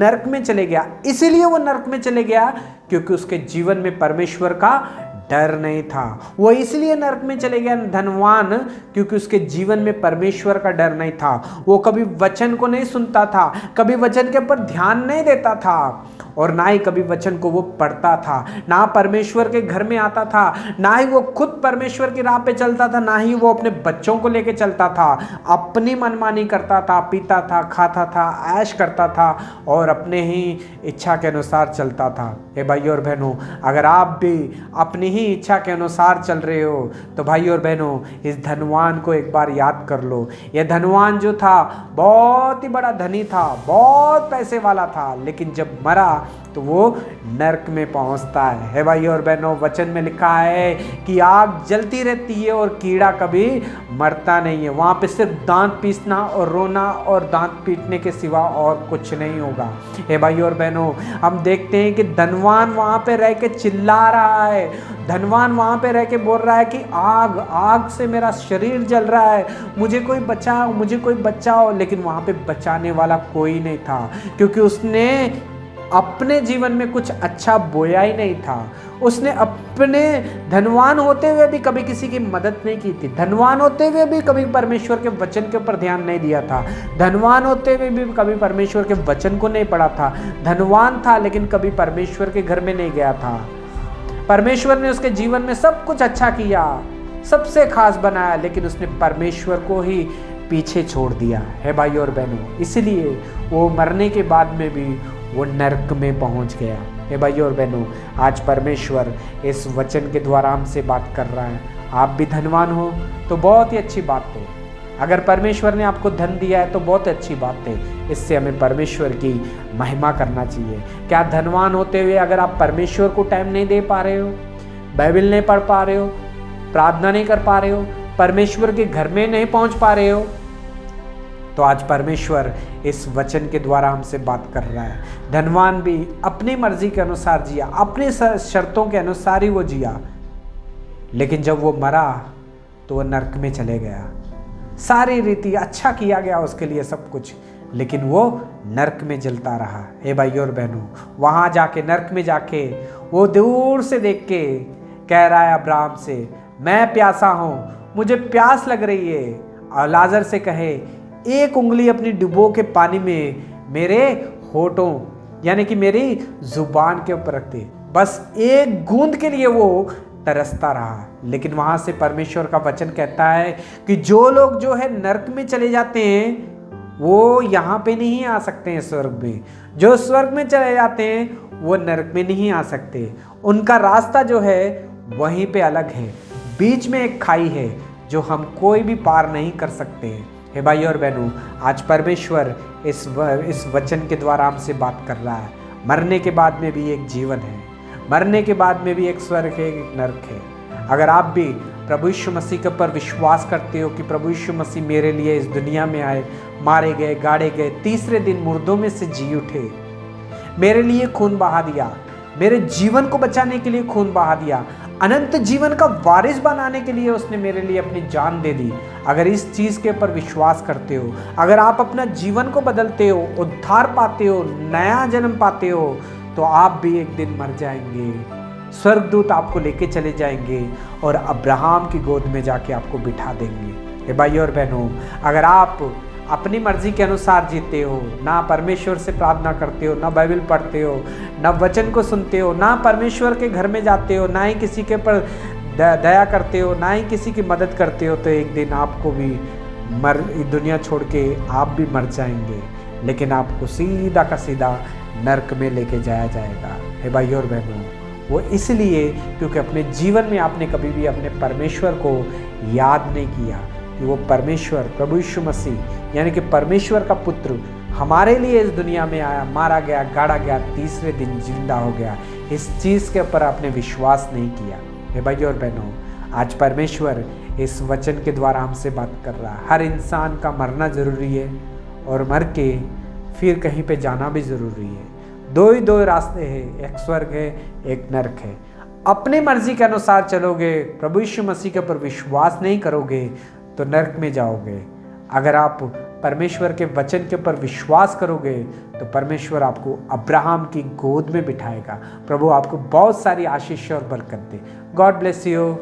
नरक में चले गया। इसीलिए वो नरक में चले गया क्योंकि उसके जीवन में परमेश्वर का डर नहीं था। वो इसलिए नरक में चले गया धनवान क्योंकि उसके जीवन में परमेश्वर का डर नहीं था। वो कभी वचन को नहीं सुनता था, कभी वचन के ऊपर ध्यान नहीं देता था, और ना ही कभी वचन को वो पढ़ता था, ना परमेश्वर के घर में आता था, ना ही वो खुद परमेश्वर की राह पे चलता था, ना ही वो अपने बच्चों को लेके चलता था। अपनी मनमानी करता था, पीता था, खाता था, ऐश करता था और अपने ही इच्छा के अनुसार चलता था। हे भाइयों और बहनों, अगर आप भी अपनी ही इच्छा के अनुसार चल रहे हो तो भाइयों और बहनों, इस धनवान को एक बार याद कर लो। यह धनवान जो था बहुत ही बड़ा धनी था, बहुत पैसे वाला था, लेकिन जब मरा तो वो नरक में पहुंचता है। हे भाइयों और बहनों, वचन में लिखा है कि आग जलती रहती है और कीड़ा कभी मरता नहीं है। वहां पे सिर्फ दांत पीसना और रोना और दांत पीटने के सिवा और कुछ नहीं होगा। हे भाइयों और बहनों, हम देखते हैं कि धनवान वहां पे रह के चिल्ला रहा है, धनवान वहां पे रह के बोल रहा है कि आग आग से मेरा शरीर जल रहा है, मुझे कोई बचाओ, मुझे कोई बचाओ। लेकिन वहां पे बचाने वाला कोई नहीं था क्योंकि उसने अपने जीवन में कुछ अच्छा बोया ही नहीं था। उसने अपने धनवान होते हुए भी कभी किसी की मदद नहीं की थी, धनवान होते हुए भी कभी परमेश्वर के वचन के ऊपर ध्यान नहीं दिया था, धनवान होते हुए भी कभी परमेश्वर के वचन को नहीं पढ़ा था। धनवान था लेकिन कभी परमेश्वर के घर में नहीं गया था। परमेश्वर ने उसके जीवन में सब कुछ अच्छा किया, सबसे खास बनाया, लेकिन उसने परमेश्वर को ही पीछे छोड़ दिया। है भाइयों और बहनों, इसलिए वो मरने के बाद में भी वो नरक में पहुंच गया। हे भाइयों और बहनों, आज परमेश्वर इस वचन के द्वारा हमसे बात कर रहा है। आप भी धनवान हो तो बहुत ही अच्छी बात है, अगर परमेश्वर ने आपको धन दिया है तो बहुत अच्छी बात है। इससे हमें परमेश्वर की महिमा करना चाहिए। क्या धनवान होते हुए अगर आप परमेश्वर को टाइम नहीं दे पा रहे हो, बाइबल नहीं पढ़ पा रहे हो, प्रार्थना नहीं कर पा रहे हो, परमेश्वर के घर में नहीं पहुंच पा रहे हो, तो आज परमेश्वर इस वचन के द्वारा हमसे बात कर रहा है। धनवान भी अपनी मर्जी के अनुसार जिया, अपनी शर्तों के अनुसार ही वो जिया, लेकिन जब वो मरा तो वो नरक में चले गया। सारी रीति अच्छा किया गया उसके लिए सब कुछ, लेकिन वो नरक में जलता रहा। हे भाइयों और बहनों, वहाँ जाके नरक में जाके वो दूर से देख के कह रहा है अब्राहम से, मैं प्यासा हूँ, मुझे प्यास लग रही है। और लाजर से कहे, एक उंगली अपनी डुबो के पानी में मेरे होठों यानी कि मेरी जुबान के ऊपर रख दे। बस एक बूंद के लिए वो तरसता रहा। लेकिन वहां से परमेश्वर का वचन कहता है कि जो लोग जो है नरक में चले जाते हैं वो यहाँ पे नहीं आ सकते हैं स्वर्ग में। जो स्वर्ग में चले जाते हैं वो नरक में नहीं आ सकते। उनका रास्ता जो है वहीं पे अलग है, बीच में एक खाई है जो हम कोई भी पार नहीं कर सकते हैं। हे भाइयों और बहनों, आज परमेश्वर इस वचन के द्वारा हमसे बात कर रहा है। मरने के बाद में भी एक जीवन है, मरने के बाद में भी एक स्वर्ग है, एक नरक है। अगर आप भी प्रभु यीशु मसीह के ऊपर विश्वास करते हो कि प्रभु यीशु मसीह मेरे लिए इस दुनिया में आए, मारे गए, गाड़े गए, तीसरे दिन मुर्दों में से जी उठे, मेरे लिए खून बहा दिया, मेरे जीवन को बचाने के लिए खून बहा दिया, अनंत जीवन का वारिस बनाने के लिए उसने मेरे लिए अपनी जान दे दी। अगर इस चीज़ के ऊपर विश्वास करते हो, अगर आप अपना जीवन को बदलते हो, उद्धार पाते हो, नया जन्म पाते हो, तो आप भी एक दिन मर जाएंगे। स्वर्गदूत आपको लेके चले जाएंगे और अब्राहम की गोद में जाके आपको बिठा देंगे। हे भाइयों और बहनों, अगर आप अपनी मर्जी के अनुसार जीते हो, ना परमेश्वर से प्रार्थना करते हो, ना बाइबल पढ़ते हो, ना वचन को सुनते हो, ना परमेश्वर के घर में जाते हो, ना ही किसी के ऊपर दया करते हो, ना ही किसी की मदद करते हो, तो एक दिन आपको भी दुनिया छोड़ के आप भी मर जाएंगे। लेकिन आपको सीधा का सीधा नरक में लेके जाया जाएगा। हे भाइयों और बहनों, वो इसलिए क्योंकि अपने जीवन में आपने कभी भी अपने परमेश्वर को याद नहीं किया कि वो परमेश्वर प्रभु यीशु मसीह यानी कि परमेश्वर का पुत्र हमारे लिए इस दुनिया में आया, मारा गया, गाड़ा गया, तीसरे दिन जिंदा हो गया। इस चीज़ के ऊपर आपने विश्वास नहीं किया। हे भाइयों और बहनों, आज परमेश्वर इस वचन के द्वारा हमसे बात कर रहा है। हर इंसान का मरना ज़रूरी है और मर के फिर कहीं पे जाना भी ज़रूरी है। दो रास्ते हैं, एक स्वर्ग है, एक नरक है। अपनी मर्जी के अनुसार चलोगे, प्रभु यीशु मसीह के ऊपर विश्वास नहीं करोगे तो नरक में जाओगे। अगर आप परमेश्वर के वचन के ऊपर विश्वास करोगे तो परमेश्वर आपको अब्राहम की गोद में बिठाएगा। प्रभु आपको बहुत सारी आशीष और बरकत दे। God bless you.